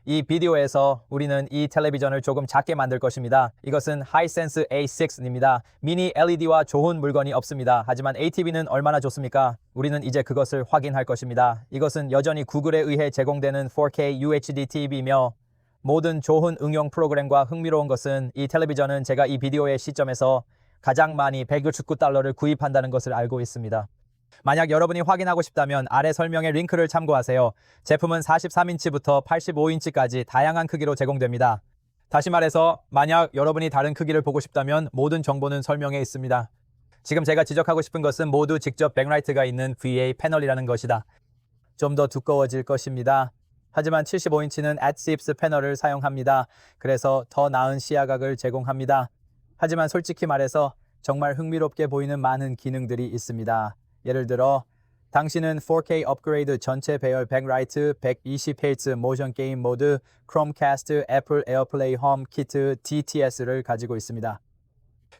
이 비디오에서 우리는 이 텔레비전을 조금 작게 만들 것입니다. 이것은 하이센스 A6입니다. 미니 LED와 좋은 물건이 없습니다. 하지만 ATV는 얼마나 좋습니까? 우리는 이제 그것을 확인할 것입니다. 이것은 여전히 구글에 의해 제공되는 4K UHD TV이며 모든 좋은 응용 프로그램과 흥미로운 것은 이 텔레비전은 제가 이 비디오의 시점에서 가장 많이 $169를 구입한다는 것을 알고 있습니다. 만약 여러분이 확인하고 싶다면 아래 설명의 링크를 참고하세요. 제품은 43인치부터 85인치까지 다양한 크기로 제공됩니다. 다시 말해서 만약 여러분이 다른 크기를 보고 싶다면 모든 정보는 설명에 있습니다. 지금 제가 지적하고 싶은 것은 모두 직접 백라이트가 있는 VA 패널이라는 것이다. 좀 더 두꺼워질 것입니다. 하지만 75인치는 ATSIPS 패널을 사용합니다. 그래서 더 나은 시야각을 제공합니다. 하지만 솔직히 말해서 정말 흥미롭게 보이는 많은 기능들이 있습니다. 예를 들어 당신은 4K 업그레이드 전체 배열 백라이트, 120Hz 모션 게임 모드, 크롬캐스트, 애플 에어플레이 홈 키트, DTS를 가지고 있습니다.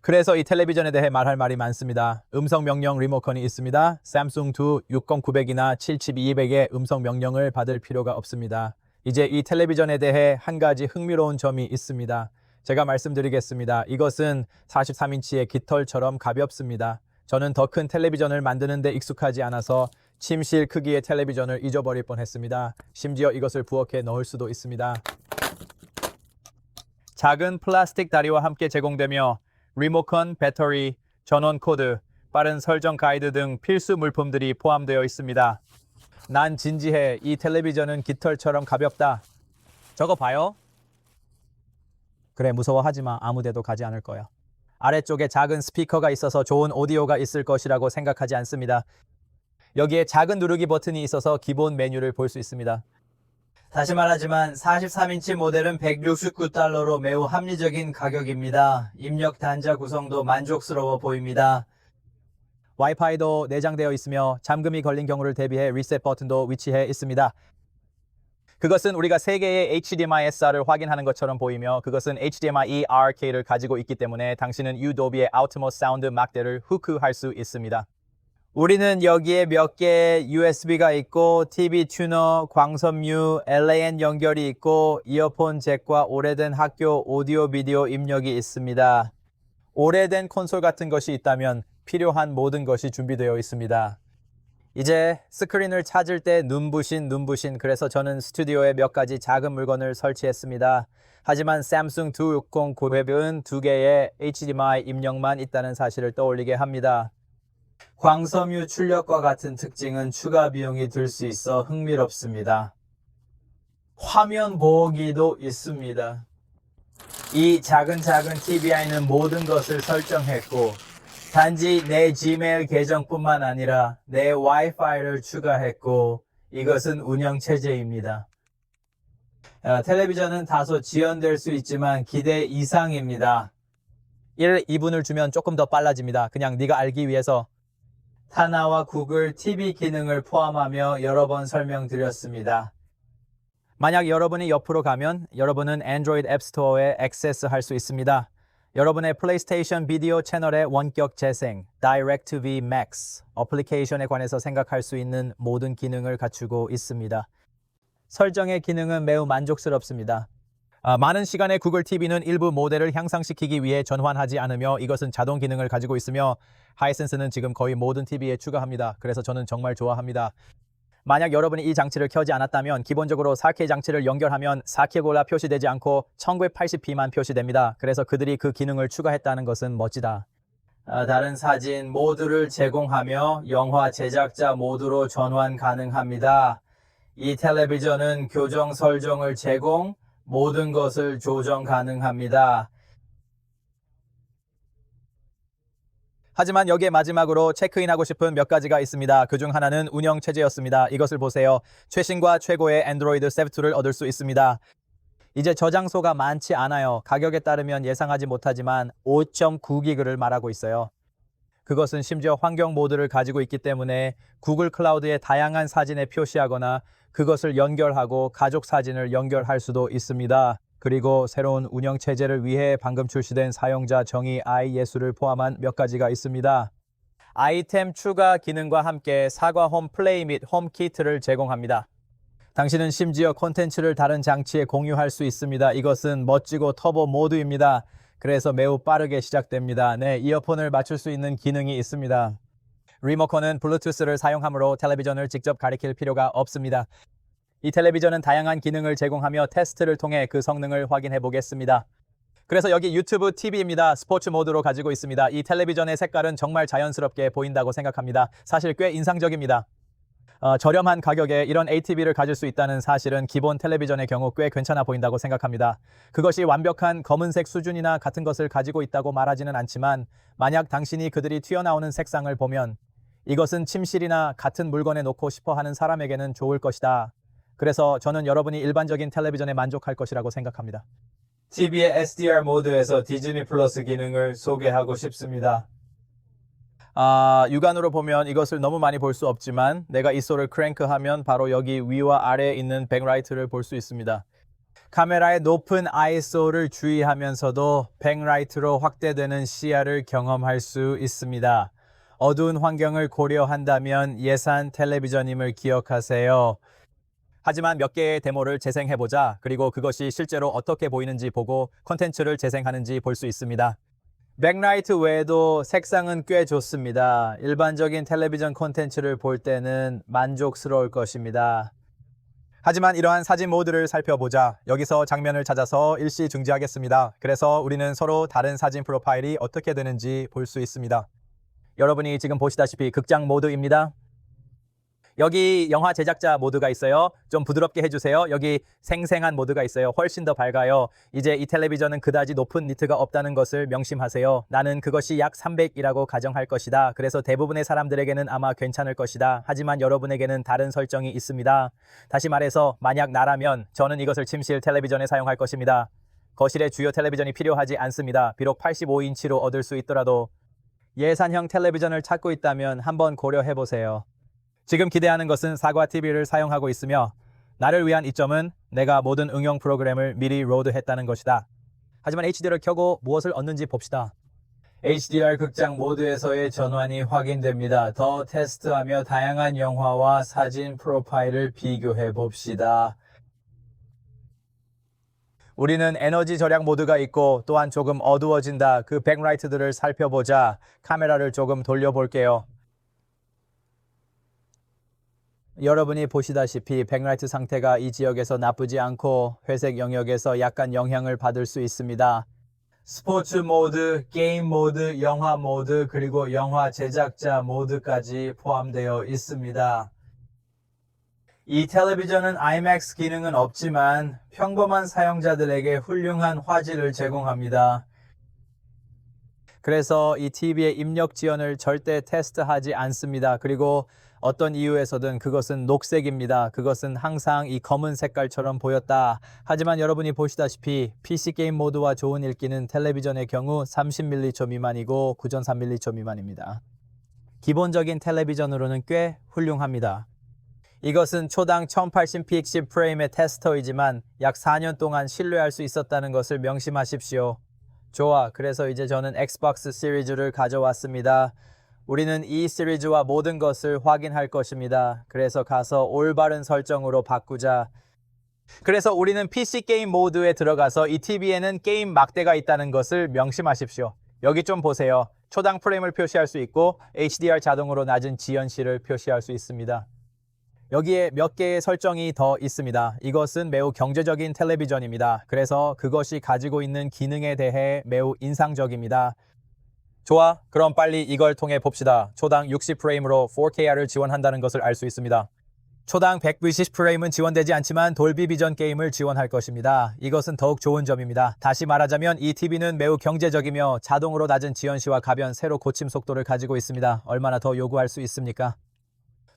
그래서 이 텔레비전에 대해 말할 말이 많습니다. 음성 명령 리모컨이 있습니다. 삼성 2 60900이나 77200의 음성 명령을 받을 필요가 없습니다. 이제 이 텔레비전에 대해 한 가지 흥미로운 점이 있습니다. 제가 말씀드리겠습니다. 이것은 43인치의 깃털처럼 가볍습니다. 저는 더 큰 텔레비전을 만드는 데 익숙하지 않아서 침실 크기의 텔레비전을 잊어버릴 뻔했습니다. 심지어 이것을 부엌에 넣을 수도 있습니다. 작은 플라스틱 다리와 함께 제공되며 리모컨, 배터리, 전원 코드, 빠른 설정 가이드 등 필수 물품들이 포함되어 있습니다. 난 진지해. 이 텔레비전은 깃털처럼 가볍다. 저거 봐요. 그래, 무서워하지 마. 아무 데도 가지 않을 거야. 아래쪽에 작은 스피커가 있어서 좋은 오디오가 있을 것이라고 생각하지 않습니다. 여기에 작은 누르기 버튼이 있어서 기본 메뉴를 볼 수 있습니다. 다시 말하지만 43인치 모델은 $169로 매우 합리적인 가격입니다. 입력 단자 구성도 만족스러워 보입니다. 와이파이도 내장되어 있으며 잠금이 걸린 경우를 대비해 리셋 버튼도 위치해 있습니다. 그것은 우리가 3개의 HDMI SR을 확인하는 것처럼 보이며 그것은 HDMI RK를 가지고 있기 때문에 당신은 유도비의 Outmos 사운드 막대를 후크할 수 있습니다. 우리는 여기에 몇 개의 USB가 있고 TV 튜너, 광섬유, LAN 연결이 있고 이어폰 잭과 오래된 학교 오디오 비디오 입력이 있습니다. 오래된 콘솔 같은 것이 있다면 필요한 모든 것이 준비되어 있습니다. 이제 스크린을 찾을 때 눈부신 그래서 저는 스튜디오에 몇 가지 작은 물건을 설치했습니다. 하지만 삼성 260900은 2개의 HDMI 입력만 있다는 사실을 떠올리게 합니다. 광섬유 출력과 같은 특징은 추가 비용이 들 수 있어 흥미롭습니다. 화면 보호기도 있습니다. 이 작은 TVI는 모든 것을 설정했고 단지 내 지메일 계정뿐만 아니라 내 와이파이를 추가했고 이것은 운영체제입니다. 텔레비전은 다소 지연될 수 있지만 기대 이상입니다. 1, 2분을 주면 조금 더 빨라집니다. 그냥 네가 알기 위해서. 타나와 구글 TV 기능을 포함하며 여러 번 설명드렸습니다. 만약 여러분이 옆으로 가면 여러분은 안드로이드 앱스토어에 액세스할 수 있습니다. 여러분의 플레이스테이션 비디오 채널의 원격 재생, DirecTV Max 어플리케이션에 관해서 생각할 수 있는 모든 기능을 갖추고 있습니다. 설정의 기능은 매우 만족스럽습니다. 많은 시간에 구글 TV는 일부 모델을 향상시키기 위해 전환하지 않으며 이것은 자동 기능을 가지고 있으며 하이센스는 지금 거의 모든 TV에 추가합니다. 그래서 저는 정말 좋아합니다. 만약 여러분이 이 장치를 켜지 않았다면 기본적으로 4K 장치를 연결하면 4K가 표시되지 않고 1980p만 표시됩니다. 그래서 그들이 그 기능을 추가했다는 것은 멋지다. 다른 사진 모드를 제공하며 영화 제작자 모드로 전환 가능합니다. 이 텔레비전은 교정 설정을 제공, 모든 것을 조정 가능합니다. 하지만 여기에 마지막으로 체크인하고 싶은 몇 가지가 있습니다. 그중 하나는 운영 체제였습니다. 이것을 보세요. 최신과 최고의 안드로이드 7를 얻을 수 있습니다. 이제 저장소가 많지 않아요. 가격에 따르면 예상하지 못하지만 5.9기가를 말하고 있어요. 그것은 심지어 환경 모드를 가지고 있기 때문에 구글 클라우드에 다양한 사진에 표시하거나 그것을 연결하고 가족 사진을 연결할 수도 있습니다. 그리고 새로운 운영체제를 위해 방금 출시된 사용자 정의 예수를 포함한 몇 가지가 있습니다. 아이템 추가 기능과 함께 사과 홈 플레이 및 홈 키트를 제공합니다. 당신은 심지어 콘텐츠를 다른 장치에 공유할 수 있습니다. 이것은 멋지고 터보 모드입니다. 그래서 매우 빠르게 시작됩니다. 네, 이어폰을 맞출 수 있는 기능이 있습니다. 리모컨은 블루투스를 사용하므로 텔레비전을 직접 가리킬 필요가 없습니다. 이 텔레비전은 다양한 기능을 제공하며 테스트를 통해 그 성능을 확인해 보겠습니다. 그래서 여기 유튜브 TV입니다. 스포츠 모드로 가지고 있습니다. 이 텔레비전의 색깔은 정말 자연스럽게 보인다고 생각합니다. 사실 꽤 인상적입니다. 저렴한 가격에 이런 ATV를 가질 수 있다는 사실은 기본 텔레비전의 경우 꽤 괜찮아 보인다고 생각합니다. 그것이 완벽한 검은색 수준이나 같은 것을 가지고 있다고 말하지는 않지만 만약 당신이 그들이 튀어나오는 색상을 보면 이것은 침실이나 같은 물건에 놓고 싶어 하는 사람에게는 좋을 것이다. 그래서 저는 여러분이 일반적인 텔레비전에 만족할 것이라고 생각합니다. TV의 SDR 모드에서 디즈니 플러스 기능을 소개하고 싶습니다. 육안으로 보면 이것을 너무 많이 볼 수 없지만 내가 이 소를 크랭크하면 바로 여기 위와 아래에 있는 백라이트를 볼 수 있습니다. 카메라의 높은 ISO를 주의하면서도 백라이트로 확대되는 시야를 경험할 수 있습니다. 어두운 환경을 고려한다면 예산 텔레비전임을 기억하세요. 하지만 몇 개의 데모를 재생해보자. 그리고 그것이 실제로 어떻게 보이는지 보고 콘텐츠를 재생하는지 볼 수 있습니다. 백라이트 외에도 색상은 꽤 좋습니다. 일반적인 텔레비전 콘텐츠를 볼 때는 만족스러울 것입니다. 하지만 이러한 사진 모드를 살펴보자. 여기서 장면을 찾아서 일시 중지하겠습니다. 그래서 우리는 서로 다른 사진 프로파일이 어떻게 되는지 볼 수 있습니다. 여러분이 지금 보시다시피 극장 모드입니다. 여기 영화 제작자 모드가 있어요. 좀 부드럽게 해주세요. 여기 생생한 모드가 있어요. 훨씬 더 밝아요. 이제 이 텔레비전은 그다지 높은 니트가 없다는 것을 명심하세요. 나는 그것이 약 300이라고 가정할 것이다. 그래서 대부분의 사람들에게는 아마 괜찮을 것이다. 하지만 여러분에게는 다른 설정이 있습니다. 다시 말해서 만약 나라면 저는 이것을 침실 텔레비전에 사용할 것입니다. 거실에 주요 텔레비전이 필요하지 않습니다. 비록 85인치로 얻을 수 있더라도 예산형 텔레비전을 찾고 있다면 한번 고려해보세요. 지금 기대하는 것은 사과 TV를 사용하고 있으며 나를 위한 이점은 내가 모든 응용 프로그램을 미리 로드했다는 것이다. 하지만 HDR을 켜고 무엇을 얻는지 봅시다. HDR 극장 모드에서의 전환이 확인됩니다. 더 테스트하며 다양한 영화와 사진 프로파일을 비교해 봅시다. 우리는 에너지 절약 모드가 있고 또한 조금 어두워진다. 그 백라이트들을 살펴보자. 카메라를 조금 돌려볼게요. 여러분이 보시다시피 백라이트 상태가 이 지역에서 나쁘지 않고 회색 영역에서 약간 영향을 받을 수 있습니다. 스포츠 모드, 게임 모드, 영화 모드, 그리고 영화 제작자 모드까지 포함되어 있습니다. 이 텔레비전은 IMAX 기능은 없지만 평범한 사용자들에게 훌륭한 화질을 제공합니다. 그래서 이 TV의 입력 지연을 절대 테스트하지 않습니다. 그리고 어떤 이유에서든 그것은 녹색입니다. 그것은 항상 이 검은 색깔처럼 보였다. 하지만 여러분이 보시다시피 PC 게임 모드와 좋은 읽기는 텔레비전의 경우 30mm 미만이고 9.3mm 미만입니다. 기본적인 텔레비전으로는 꽤 훌륭합니다. 이것은 초당 1080p 10프레임의 테스터이지만 약 4년 동안 신뢰할 수 있었다는 것을 명심하십시오. 좋아, 그래서 이제 저는 엑스박스 시리즈를 가져왔습니다. 우리는 이 시리즈와 모든 것을 확인할 것입니다. 그래서 가서 올바른 설정으로 바꾸자. 그래서 우리는 PC 게임 모드에 들어가서 이 TV에는 게임 막대가 있다는 것을 명심하십시오. 여기 좀 보세요. 초당 프레임을 표시할 수 있고 HDR 자동으로 낮은 지연시를 표시할 수 있습니다. 여기에 몇 개의 설정이 더 있습니다. 이것은 매우 경제적인 텔레비전입니다. 그래서 그것이 가지고 있는 기능에 대해 매우 인상적입니다. 좋아, 그럼 빨리 이걸 통해 봅시다. 초당 60프레임으로 4KR을 지원한다는 것을 알 수 있습니다. 초당 120프레임은 지원되지 않지만 돌비 비전 게임을 지원할 것입니다. 이것은 더욱 좋은 점입니다. 다시 말하자면 이 TV는 매우 경제적이며 자동으로 낮은 지연시와 가변, 세로 고침 속도를 가지고 있습니다. 얼마나 더 요구할 수 있습니까?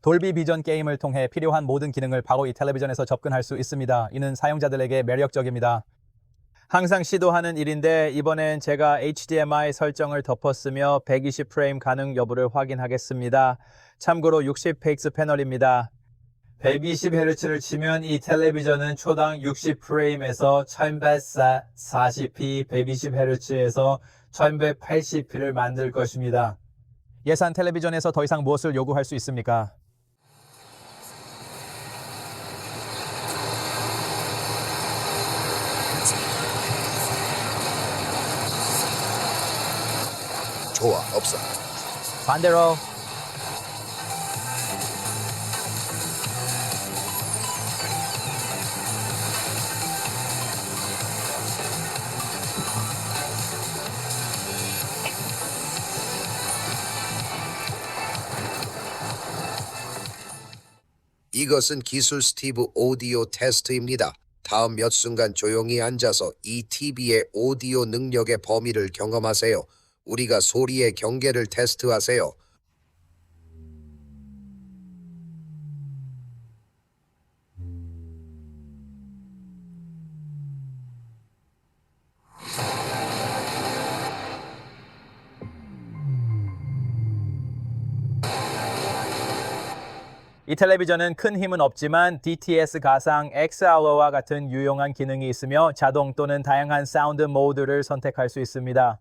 돌비 비전 게임을 통해 필요한 모든 기능을 바로 이 텔레비전에서 접근할 수 있습니다. 이는 사용자들에게 매력적입니다. 항상 시도하는 일인데 이번엔 제가 HDMI 설정을 덮었으며 120프레임 가능 여부를 확인하겠습니다. 참고로 60페이스 패널입니다. 120Hz를 치면 이 텔레비전은 초당 60프레임에서 1140p, 120Hz에서 1180p를 만들 것입니다. 예산 텔레비전에서 더 이상 무엇을 요구할 수 있습니까? 좋아, 없어. 반대로. 이것은 기술 스티브 오디오 테스트입니다. 다음 몇 순간 조용히 앉아서 이 TV의 오디오 능력의 범위를 경험하세요. 우리가 소리의 경계를 테스트하세요. 이 텔레비전은 큰 힘은 없지만 DTS 가상 XLR와 같은 유용한 기능이 있으며 자동 또는 다양한 사운드 모드를 선택할 수 있습니다.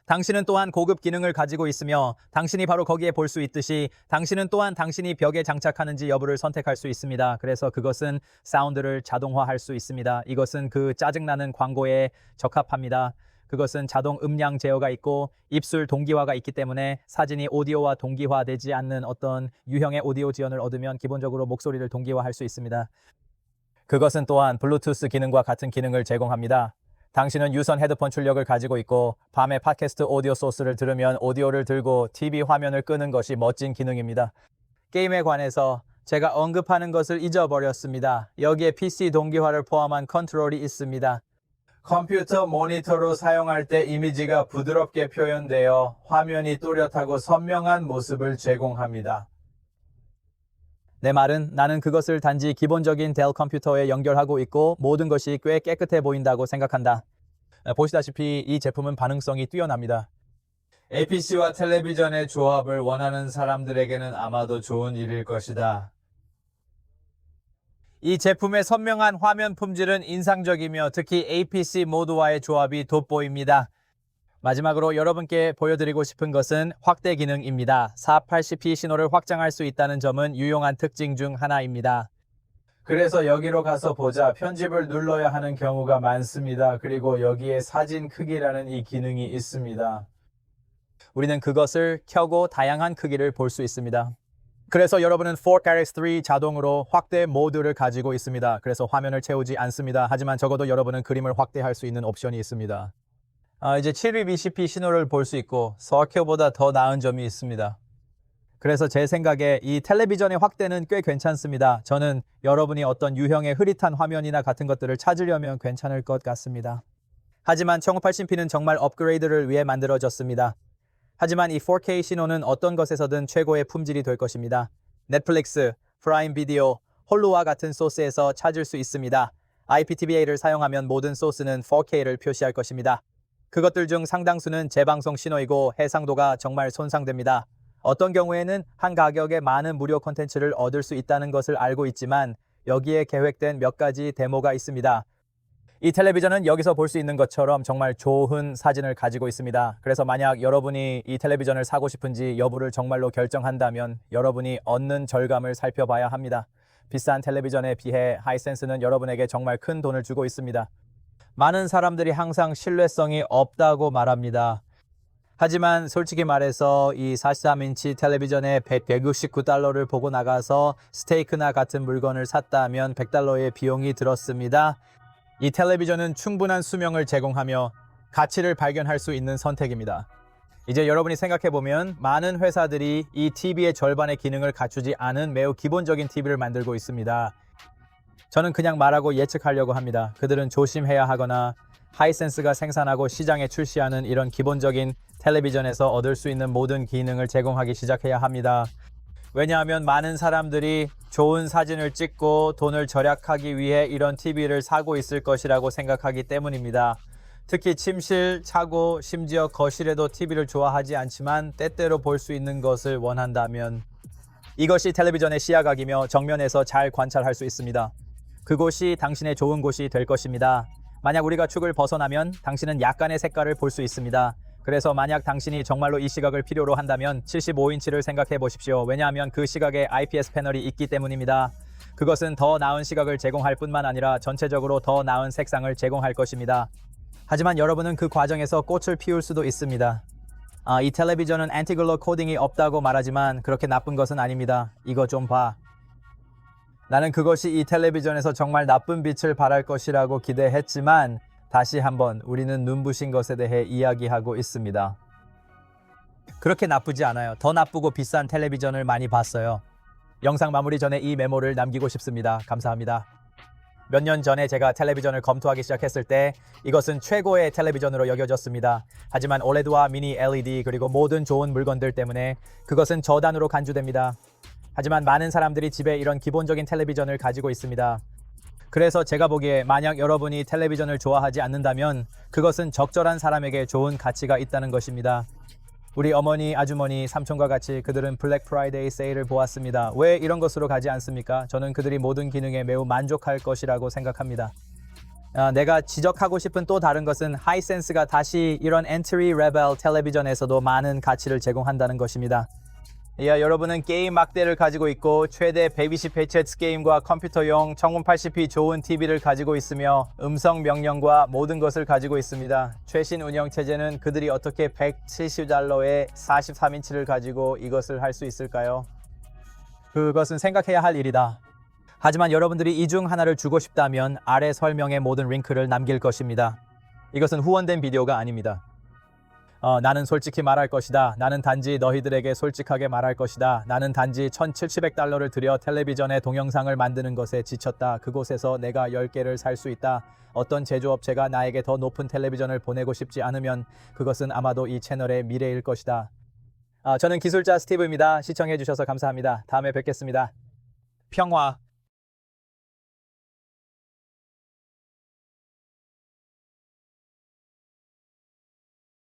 당신은 또한 고급 기능을 가지고 있으며 당신이 바로 거기에 볼 수 있듯이 당신은 또한 당신이 벽에 장착하는지 여부를 선택할 수 있습니다. 그래서 그것은 사운드를 자동화할 수 있습니다. 이것은 그 짜증나는 광고에 적합합니다. 그것은 자동 음량 제어가 있고 입술 동기화가 있기 때문에 사진이 오디오와 동기화되지 않는 어떤 유형의 오디오 지원을 얻으면 기본적으로 목소리를 동기화할 수 있습니다. 그것은 또한 블루투스 기능과 같은 기능을 제공합니다. 당신은 유선 헤드폰 출력을 가지고 있고 밤에 팟캐스트 오디오 소스를 들으면 오디오를 들고 TV 화면을 끄는 것이 멋진 기능입니다. 게임에 관해서 제가 언급하는 것을 잊어버렸습니다. 여기에 PC 동기화를 포함한 컨트롤이 있습니다. 컴퓨터 모니터로 사용할 때 이미지가 부드럽게 표현되어 화면이 또렷하고 선명한 모습을 제공합니다. 내 말은 나는 그것을 단지 기본적인 델 컴퓨터에 연결하고 있고 모든 것이 꽤 깨끗해 보인다고 생각한다. 보시다시피 이 제품은 반응성이 뛰어납니다. APC와 텔레비전의 조합을 원하는 사람들에게는 아마도 좋은 일일 것이다. 이 제품의 선명한 화면 품질은 인상적이며 특히 APC 모드와의 조합이 돋보입니다. 마지막으로 여러분께 보여드리고 싶은 것은 확대 기능입니다. 480p 신호를 확장할 수 있다는 점은 유용한 특징 중 하나입니다. 그래서 여기로 가서 보자 편집을 눌러야 하는 경우가 많습니다. 그리고 여기에 사진 크기라는 이 기능이 있습니다. 우리는 그것을 켜고 다양한 크기를 볼 수 있습니다. 그래서 여러분은 4X3 자동으로 확대 모드를 가지고 있습니다. 그래서 화면을 채우지 않습니다. 하지만 적어도 여러분은 그림을 확대할 수 있는 옵션이 있습니다. 이제 720p 신호를 볼 수 있고 4K보다 더 나은 점이 있습니다. 그래서 제 생각에 이 텔레비전의 확대는 꽤 괜찮습니다. 저는 여러분이 어떤 유형의 흐릿한 화면이나 같은 것들을 찾으려면 괜찮을 것 같습니다. 하지만 1080p는 정말 업그레이드를 위해 만들어졌습니다. 하지만 이 4K 신호는 어떤 것에서든 최고의 품질이 될 것입니다. 넷플릭스, 프라임 비디오, 홀루와 같은 소스에서 찾을 수 있습니다. IPTVA를 사용하면 모든 소스는 4K를 표시할 것입니다. 그것들 중 상당수는 재방송 신호이고 해상도가 정말 손상됩니다. 어떤 경우에는 한 가격에 많은 무료 콘텐츠를 얻을 수 있다는 것을 알고 있지만 여기에 계획된 몇 가지 데모가 있습니다. 이 텔레비전은 여기서 볼 수 있는 것처럼 정말 좋은 사진을 가지고 있습니다. 그래서 만약 여러분이 이 텔레비전을 사고 싶은지 여부를 정말로 결정한다면 여러분이 얻는 절감을 살펴봐야 합니다. 비싼 텔레비전에 비해 하이센스는 여러분에게 정말 큰 돈을 주고 있습니다. 많은 사람들이 항상 신뢰성이 없다고 말합니다. 하지만 솔직히 말해서 이 43인치 텔레비전에 169달러를 보고 나가서 스테이크나 같은 물건을 샀다면 100달러의 비용이 들었습니다. 이 텔레비전은 충분한 수명을 제공하며 가치를 발견할 수 있는 선택입니다. 이제 여러분이 생각해보면 많은 회사들이 이 TV의 절반의 기능을 갖추지 않은 매우 기본적인 TV를 만들고 있습니다. 저는 그냥 말하고 예측하려고 합니다. 그들은 조심해야 하거나 하이센스가 생산하고 시장에 출시하는 이런 기본적인 텔레비전에서 얻을 수 있는 모든 기능을 제공하기 시작해야 합니다. 왜냐하면 많은 사람들이 좋은 사진을 찍고 돈을 절약하기 위해 이런 TV를 사고 있을 것이라고 생각하기 때문입니다. 특히 침실, 차고, 심지어 거실에도 TV를 좋아하지 않지만 때때로 볼 수 있는 것을 원한다면 이것이 텔레비전의 시야각이며 정면에서 잘 관찰할 수 있습니다. 그곳이 당신의 좋은 곳이 될 것입니다. 만약 우리가 축을 벗어나면 당신은 약간의 색깔을 볼 수 있습니다. 그래서 만약 당신이 정말로 이 시각을 필요로 한다면 75인치를 생각해 보십시오. 왜냐하면 그 시각에 IPS 패널이 있기 때문입니다. 그것은 더 나은 시각을 제공할 뿐만 아니라 전체적으로 더 나은 색상을 제공할 것입니다. 하지만 여러분은 그 과정에서 꽃을 피울 수도 있습니다. 이 텔레비전은 엔티글로 코딩이 없다고 말하지만 그렇게 나쁜 것은 아닙니다. 이거 좀 봐. 나는 그것이 이 텔레비전에서 정말 나쁜 빛을 발할 것이라고 기대했지만 다시 한번 우리는 눈부신 것에 대해 이야기하고 있습니다. 그렇게 나쁘지 않아요. 더 나쁘고 비싼 텔레비전을 많이 봤어요. 영상 마무리 전에 이 메모를 남기고 싶습니다. 감사합니다. 몇 년 전에 제가 텔레비전을 검토하기 시작했을 때 이것은 최고의 텔레비전으로 여겨졌습니다. 하지만 OLED와 미니 LED 그리고 모든 좋은 물건들 때문에 그것은 저단으로 간주됩니다. 하지만 많은 사람들이 집에 이런 기본적인 텔레비전을 가지고 있습니다. 그래서 제가 보기에 만약 여러분이 텔레비전을 좋아하지 않는다면 그것은 적절한 사람에게 좋은 가치가 있다는 것입니다. 우리 어머니, 아주머니, 삼촌과 같이 그들은 블랙 프라이데이 세일을 보았습니다. 왜 이런 것으로 가지 않습니까? 저는 그들이 모든 기능에 매우 만족할 것이라고 생각합니다. 내가 지적하고 싶은 또 다른 것은 하이센스가 다시 이런 엔트리 레벨 텔레비전에서도 많은 가치를 제공한다는 것입니다. 여러분은 게임 막대를 가지고 있고 최대 120Hz 게임과 컴퓨터용 1080p 좋은 TV를 가지고 있으며 음성 명령과 모든 것을 가지고 있습니다. 최신 운영체제는 그들이 어떻게 $170에 43인치를 가지고 이것을 할 수 있을까요? 그것은 생각해야 할 일이다. 하지만 여러분들이 이 중 하나를 주고 싶다면 아래 설명에 모든 링크를 남길 것입니다. 이것은 후원된 비디오가 아닙니다. 나는 솔직히 말할 것이다. 나는 단지 너희들에게 솔직하게 말할 것이다. 나는 단지 $1,700를 들여 텔레비전의 동영상을 만드는 것에 지쳤다. 그곳에서 내가 10개를 살 수 있다. 어떤 제조업체가 나에게 더 높은 텔레비전을 보내고 싶지 않으면 그것은 아마도 이 채널의 미래일 것이다. 저는 기술자 스티브입니다. 시청해주셔서 감사합니다. 다음에 뵙겠습니다. 평화.